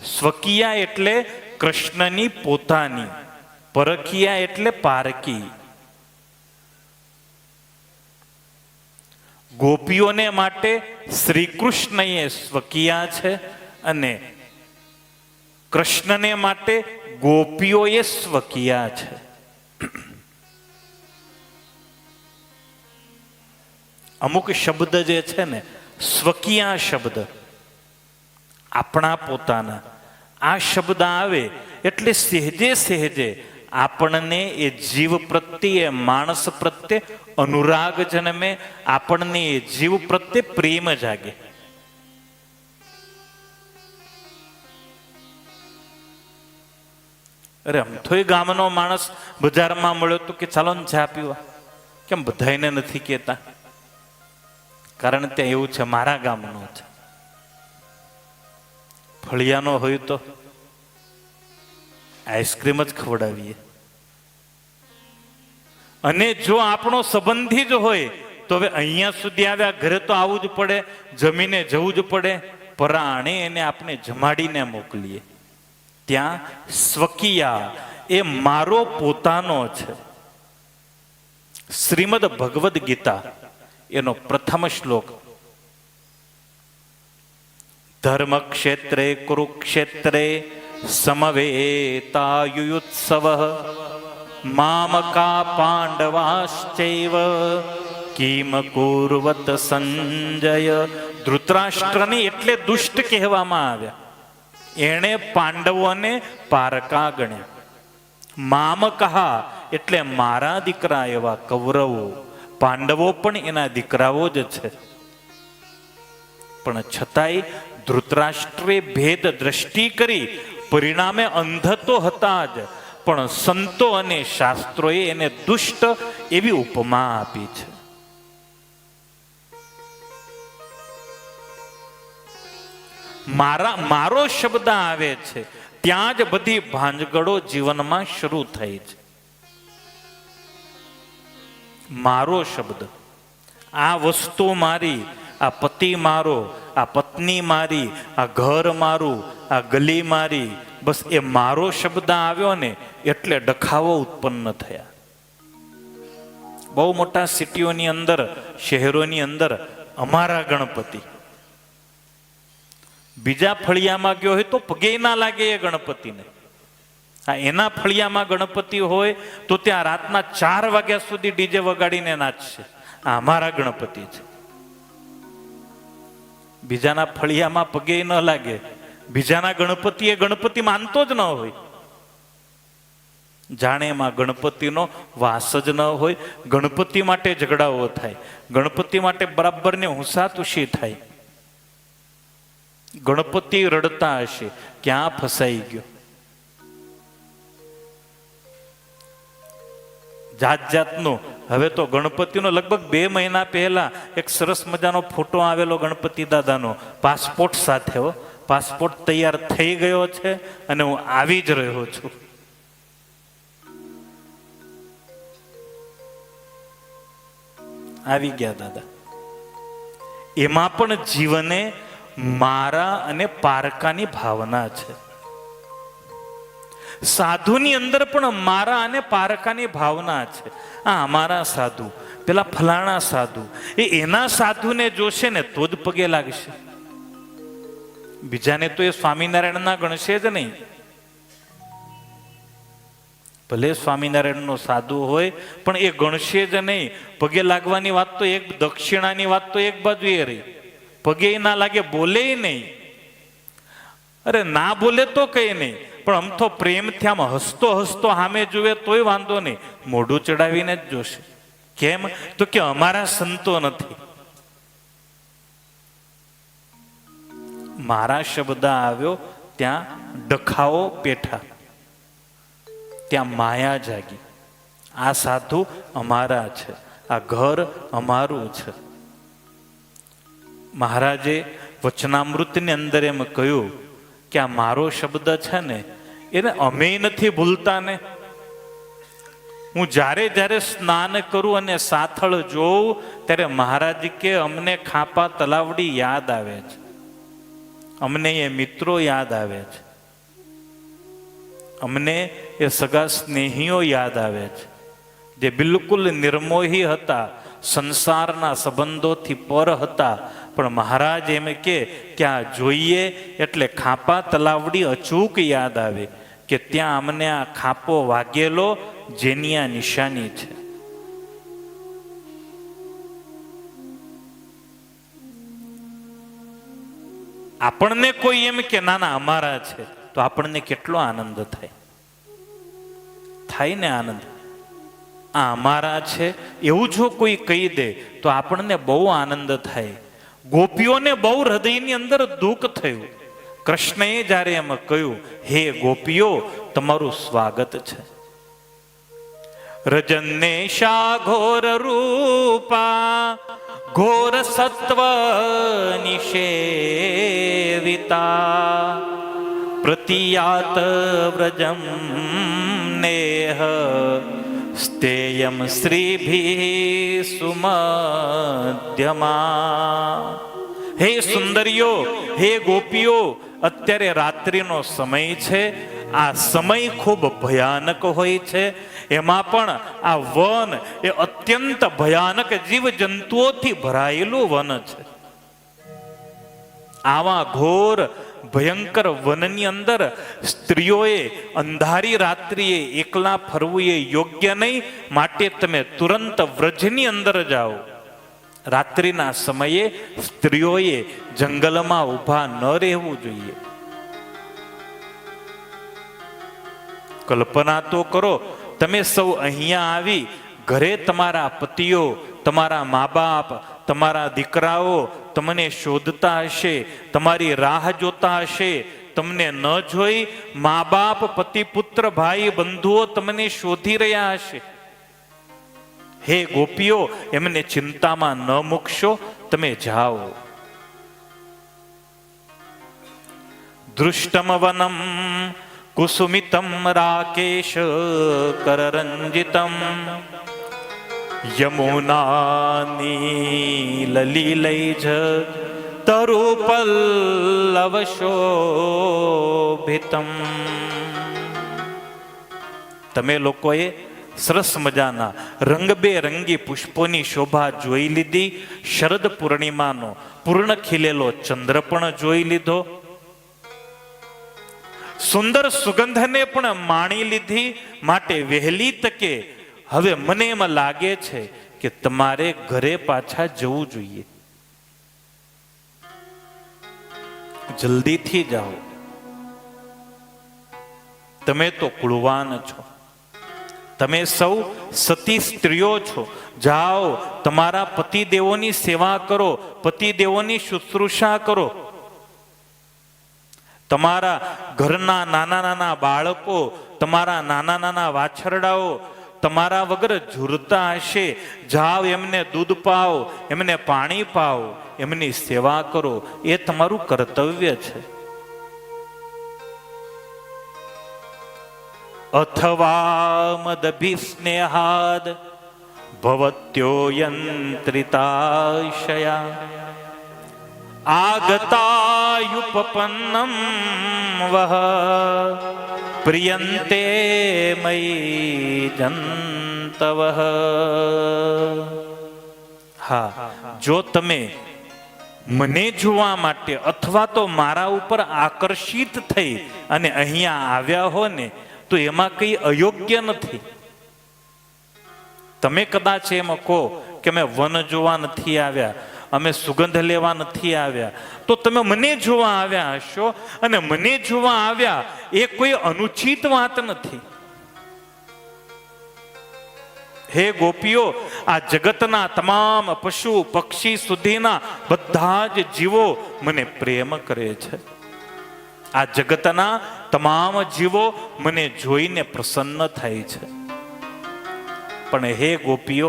સ્વકીયા એટલે કૃષ્ણની પોતાની, પરકીયા એટલે પારકી. ગોપીઓને માટે શ્રી કૃષ્ણ એ સ્વકીયા છે અને કૃષ્ણને માટે ગોપીઓ એ સ્વકીયા છે. અમુક શબ્દ જે છે ને સ્વકીયા શબ્દ, આપણા પોતાના, આ શબ્દ આવે એટલે સહેજે સહેજે આપણને એ જીવ પ્રત્યે, માણસ પ્રત્યે અનુરાગ જન્મે, આપણને એ જીવ પ્રત્યે પ્રેમ જાગે. અરે અમથોય ગામનો માણસ બજારમાં મળ્યો તો કે ચાલો ને ચા પીવા, કેમ બધાને નથી કહેતા? કારણ ત્યાં એવું છે, મારા ગામનો છે. ફળિયાનો હોય તો આઈસ્ક્રીમ જ ખવડાવીએ, અને જો આપણો સંબંધી જ હોય તો હવે અહીંયા સુધી આવ્યા, ઘરે તો આવવું જ પડે, જમીને જવું જ પડે, પરાણે એને આપણે જમાડીને મોકલીએ. ત્યાં સ્વકીયા એ મારો પોતાનો છે. શ્રીમદ ભગવદ્ ગીતા એનો પ્રથમ શ્લોક, ધર્મક્ષેત્રે કુરુક્ષેત્રે સમવેતાયુયુત્સવ મામકા પાંડવાશ્ચૈવ કિમ કુર્વત સંજય. ધૃતરાષ્ટ્રને એટલે દુષ્ટ કહેવામાં આવ્યા, એણે પાંડવોને પારકા ગણ્યા. મામકા એટલે મારા દીકરા એવા કૌરવો, પાંડવો પણ એના દીકરાઓ જ છે. પણ છતાંય ધૃતરાષ્ટ્રે ભેદ દ્રષ્ટિ કરી, પરિણામે અંધ તો હતા જ, પણ સંતો અને શાસ્ત્રોએ એને દુષ્ટ એવી ઉપમા આપી છે. મારો શબ્દ આવે છે ત્યાં જ બધી ભાંજગડો જીવનમાં શરૂ થઈ છે. મારો શબ્દ, આ વસ્તુ મારી, આ પતિ મારો, આ પત્ની મારી, આ ઘર મારું, આ ગલી મારી, બસ એ મારો શબ્દ આવ્યો ને એટલે ડખાવો ઉત્પન્ન થયા. બહુ મોટા સિટીઓની અંદર, શહેરોની અંદર અમારા ગણપતિ, બીજા ફળિયામાં ગયો હોય તો પગે ના લાગે એ ગણપતિને. એના ફળિયામાં ગણપતિ હોય તો ત્યાં રાતના 4 વાગ્યા સુધી ડીજે વગાડીને નાચશે. આ અમારા ગણપતિ છે. બીજાના ફળિયામાં પગે ન લાગે, બીજાના ગણપતિ એ ગણપતિ માનતો જ ન હોય, જાણે એમાં ગણપતિનો વાસ જ ન હોય. ગણપતિ માટે ઝઘડાઓ થાય, ગણપતિ માટે બરાબરને હુંસાતુશી થાય. ગણપતિ રડતા હશે, ક્યાં ફસાઈ ગયો. જાત જાતનું. હવે તો ગણપતિનો લગભગ 2 મહિના પહેલા એક સરસ મજાનો ફોટો આવેલો ગણપતિ દાદાનો, પાસપોર્ટ સાથે. પાસપોર્ટ તૈયાર થઈ ગયો છે અને હું આવી જ રહ્યો છું. આવી ગયા દાદા. એમાં પણ જીવને મારા અને પારકાની ભાવના છે. સાધુની અંદર પણ મારા અને પારકાની ભાવના છે. આ અમારા સાધુ, પેલા ફલાણા સાધુ, એના સાધુને જોશે ને તો જ પગે લાગશે. બીજાને તો એ સ્વામિનારાયણના ગણશે જ નહીં. ભલે સ્વામિનારાયણનો સાધુ હોય પણ એ ગણશે જ નહીં. પગે લાગવાની વાત તો એક, દક્ષિણાની વાત તો એક બાજુ એ રહી, પગે ના લાગે, બોલે નહીં. અરે ના બોલે તો કઈ નહીં, પણ આમ તો પ્રેમથી આમ હસતો હસતો સામે જુએ તોય વાંધો નહીં, મોઢું ચડાવીને જ જોશે. કેમ? તો કે અમારા સંતો નથી. મારા શબ્દ આવ્યો ત્યાં ડખાઓ પેઠા, ત્યાં માયા જાગી. આ સાધુ અમારા છે, આ ઘર અમારું છે. મહારાજે વચનામૃતની અંદર એમ કહ્યું કે આ મારો શબ્દ છે ને એને અમે નથી ભૂલતા ને. હું જ્યારે જ્યારે સ્નાન કરું અને સાથળ જોઉં ત્યારે મહારાજ કે અમને ખાપા તલાવડી યાદ આવે છે, અમને એ મિત્રો યાદ આવે છે. અમને એ સગા સ્નેહીઓ યાદ આવે છે, જે બિલકુલ નિર્મોહી હતા, સંસારના સંબંધોથી પર હતા, પણ મહારાજ એમ કે આ જોઈએ એટલે ખાપા તલાવડી અચૂક યાદ આવે કે ત્યાં અમને આ ખાપો વાગેલો જેની આ નિશાની છે. આપણને કોઈ એમ કે નાના અમારા છે તો આપણને કેટલો આનંદ થાય, થાય ને આનંદ. આ અમારા છે એવું જો કોઈ કહી દે તો આપણને બહુ આનંદ થાય. ગોપીઓને બહુ હૃદયની અંદર દુઃખ થયું. કૃષ્ણએ જ્યારે એમ કહ્યું, હે ગોપીઓ તમારું સ્વાગત છે. રજન્નેશા ઘોર રૂપા ઘોર સત્વ નિષેવિતા પ્રતિયાત વ્રજમ નેહ સ્તેયમ શ્રીભી સુમધ્યમા. હે સુંદરીઓ, હે ગોપીઓ, અત્યારે રાત્રિનો સમય છે. આ સમય ખૂબ ભયાનક હોય છે. એમાં પણ આ વન એ અત્યંત ભયાનક જીવ જંતુઓથી ભરાયેલું વન છે. આવા ઘોર ભયંકર વનની અંદર સ્ત્રીઓએ અંધારી રાત્રિએ એકલા ફરવું એ યોગ્ય નહીં. માટે તમે તુરંત વ્રજની અંદર જાઓ. રાત્રિના સમયે સ્ત્રીઓએ જંગલમાં ઊભા ન રહેવું જોઈએ. કલ્પના તો કરો, તમે સૌ અહીંયા આવી ઘરે તમારા પતિઓ, તમારા મા બાપ, તમારા દીકરાઓ તમને શોધતા હશે, તમારી રાહ જોતા હશે. તમને ન જોઈ મા બાપ, પતિ, પુત્ર, ભાઈ, બંધુઓ તમને શોધી રહ્યા હશે. હે ગોપીઓ, એમને ચિંતામાં ન મૂકશો, તમે જાઓ. દૃષ્ટમ વનમ કુસુમિતમ રાકેશ કરરંજિતમ યમુનાનીલલીલૈજ તરુપલ્લવશોભિતમ. તમે લોકોએ સરસ મજાના રંગબેરંગી પુષ્પોની શોભા જોઈ લીધી. શરદ પૂર્ણિમાનો પૂર્ણ ખીલેલો ચંદ્ર પણ જોઈ લીધો. સુંદર સુગંધને પણ માણી લીધી. માટે વહેલી તકે હવે મને એમ લાગે છે કે તમારે ઘરે પાછા જવું જોઈએ. જલ્દીથી જાઓ. તમે તો કુળવાન છો, તમે સૌ સતી સ્ત્રીઓ છો. જાઓ, તમારા પતિદેવોની સેવા કરો, પતિદેવોની શુશ્રૂષા કરો. તમારા ઘરના નાના નાના બાળકો, તમારા નાના નાના વાછરડાઓ તમારા વગર ઝૂરતા હશે. જાઓ, એમને દૂધ પાઓ, એમને પાણી પાઓ, એમની સેવા કરો. એ તમારું કર્તવ્ય છે. અથવા મદભિસ્નેહાદ ભવત્યો યંત્રિતાશયા આગતાયુપપન્નમ વહ પ્રિયંતે મયી જંતવઃ. હા, જો તમે મને જોવા માટે અથવા તો મારા ઉપર આકર્ષિત થઈ અને અહીંયા આવ્યા હો ને, તો એમાં કંઈ અયોગ્ય નથી. તમે કદાચ એમ કહો કે અમે વન જોવા નથી આવ્યા, અમે સુગંધ લેવા નથી આવ્યા, તો તમે મને જોવા આવ્યા હશો. અને મને જોવા આવ્યા એ કોઈ અનુચિત વાત નથી. હે ગોપીઓ, આ જગતના તમામ પશુ પક્ષી સુધીના બધા જ જીવો મને પ્રેમ કરે છે. આ જગતના તમામ જીવો મને જોઈને પ્રસન્ન થાય છે. પણ હે ગોપીઓ,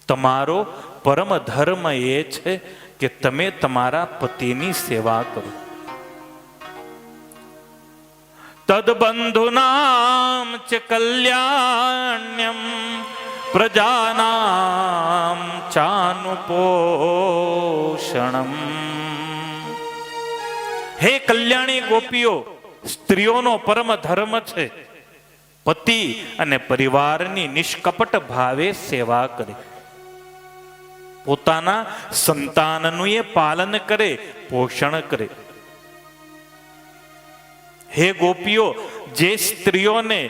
તમારો પરમ ધર્મ એ છે કે તમે તમારા પતિની સેવા કરો. તદબંધુનામ ચ કલ્યાણ્યમ પ્રજાનામ ચાનુપોષણમ. હે કલ્યાણી ગોપીઓ, સ્ત્રીઓનો પરમ ધર્મ છે પતિ અને પરિવારની નિષ્કપટ ભાવે સેવા કરે, પોતાના સંતાનનું એ પાલન કરે, પોષણ કરે. હે ગોપીઓ, જે સ્ત્રીઓને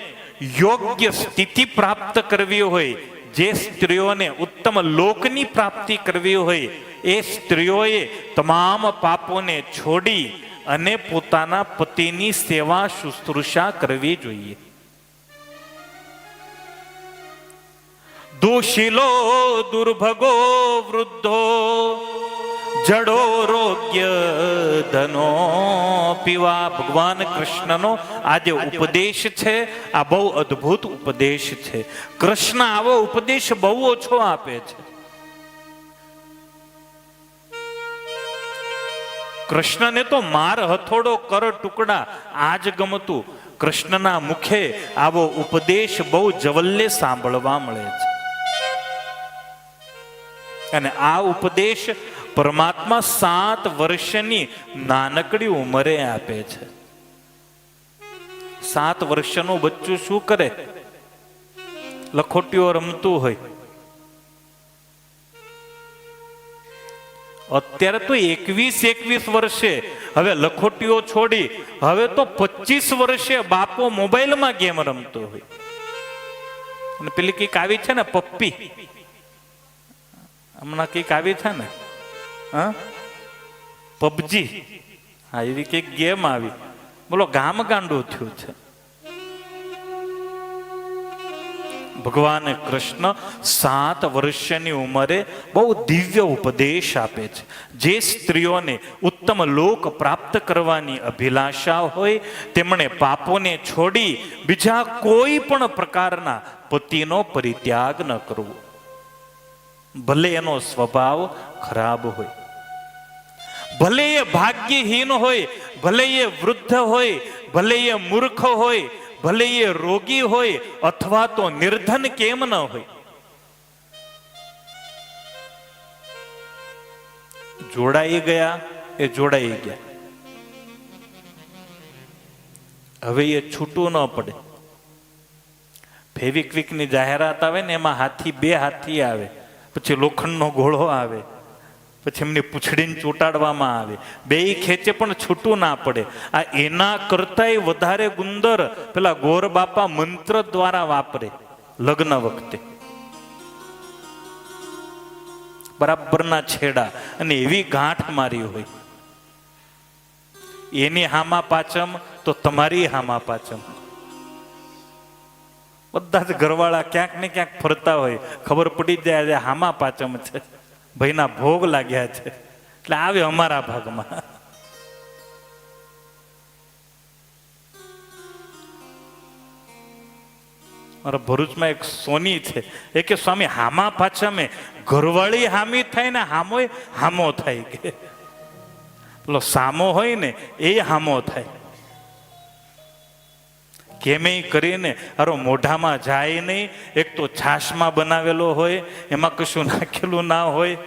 યોગ્ય સ્થિતિ પ્રાપ્ત કરવી હોય, જે સ્ત્રીઓને ઉત્તમ લોકની પ્રાપ્તિ કરવી હોય, એ સ્ત્રીઓએ તમામ પાપોને છોડી અને પોતાના પતિની સેવા શુશ્રૂષા કરવી જોઈએ. દુશીલો દુર્ભગો વૃદ્ધો જડો રોગ્ય ધનો પીવા. ભગવાન કૃષ્ણનો આ જે ઉપદેશ છે, આ બહુ અદ્ભુત ઉપદેશ છે. કૃષ્ણ આવો ઉપદેશ બહુ ઓછો આપે છે. કૃષ્ણને તો માર હથોડો કર ટુકડા આ જ ગમતું. કૃષ્ણના મુખે આવો ઉપદેશ બહુ જવલ્લે સાંભળવા મળે છે. અને આ ઉપદેશ પરમાત્મા 7 વર્ષની નાનકડી ઉંમરે આપે છે. 7 વર્ષનું બચ્ચું શું કરે? લખોટીઓ રમતું હોય. અત્યારે તો 21 વર્ષે હવે લખોટીઓ છોડી, હવે તો 25 વર્ષે બાપો મોબાઈલમાં ગેમ રમતો હોય. અને પેલી કઈક આવી છે ને પપ્પી, હમણાં કઈક આવી છે ને, હા, પબજી, હા, એવી કઈક ગેમ આવી. બોલો, ગામ ગાંડું થયું છે. ભગવાન કૃષ્ણ 7 વર્ષની ઉંમરે બહુ દિવ્ય ઉપદેશ આપે છે. જે સ્ત્રીઓને ઉત્તમ લોક પ્રાપ્ત કરવાની અભિલાષા હોય, તેમણે પાપોને છોડી બીજા કોઈ પણ પ્રકારના પતિનો પરિત્યાગ ન કરવો. ભલે એનો સ્વભાવ ખરાબ હોય, ભલે એ ભાગ્યહીન હોય, ભલે એ વૃદ્ધ હોય, ભલે એ મૂર્ખ હોય, ભલે એ રોગી હોય, અથવા તો નિર્ધન કેમ ન હોય. જોડાઈ ગયા એ જોડાઈ ગયા, હવે એ છૂટું ન પડે. ફેવિક્વિકની જાહેરાત આવે ને, એમાં હાથી, 2 હાથી આવે, પછી લોખંડનો ઘોડો આવે, પછી એમની પૂંછડીને ચોંટાડવામાં આવે, 2 ખેંચે પણ છૂટું ના પડે. આ એના કરતાંય વધારે ગુંદર પેલા ગોર બાપા મંત્ર દ્વારા વાપરે લગ્ન વખતે. બરાબરના છેડા અને એવી ગાંઠ મારી હોય. એની હામા પાચમ તો તમારી હામા પાચમ. બધા જ ઘરવાળા ક્યાંક ને ક્યાંક ફરતા હોય, ખબર પડી જાય હામા પાચમ છે, ભાઈના ભોગ લાગ્યા છે, એટલે આવે અમારા ભાગમાં. મારા ભરૂચમાં એક સોની છે, એ કે સ્વામી હામા પાછા ઘરવાળી હામી થાય ને હામો હામો થાય કે પેલો સામો હોય ને એ હામો થાય. કેમે કરીને અરે મોઢામાં જાય નહીં. એક તો છાશમાં બનાવેલો હોય, એમાં કશું નાખેલું ના હોય.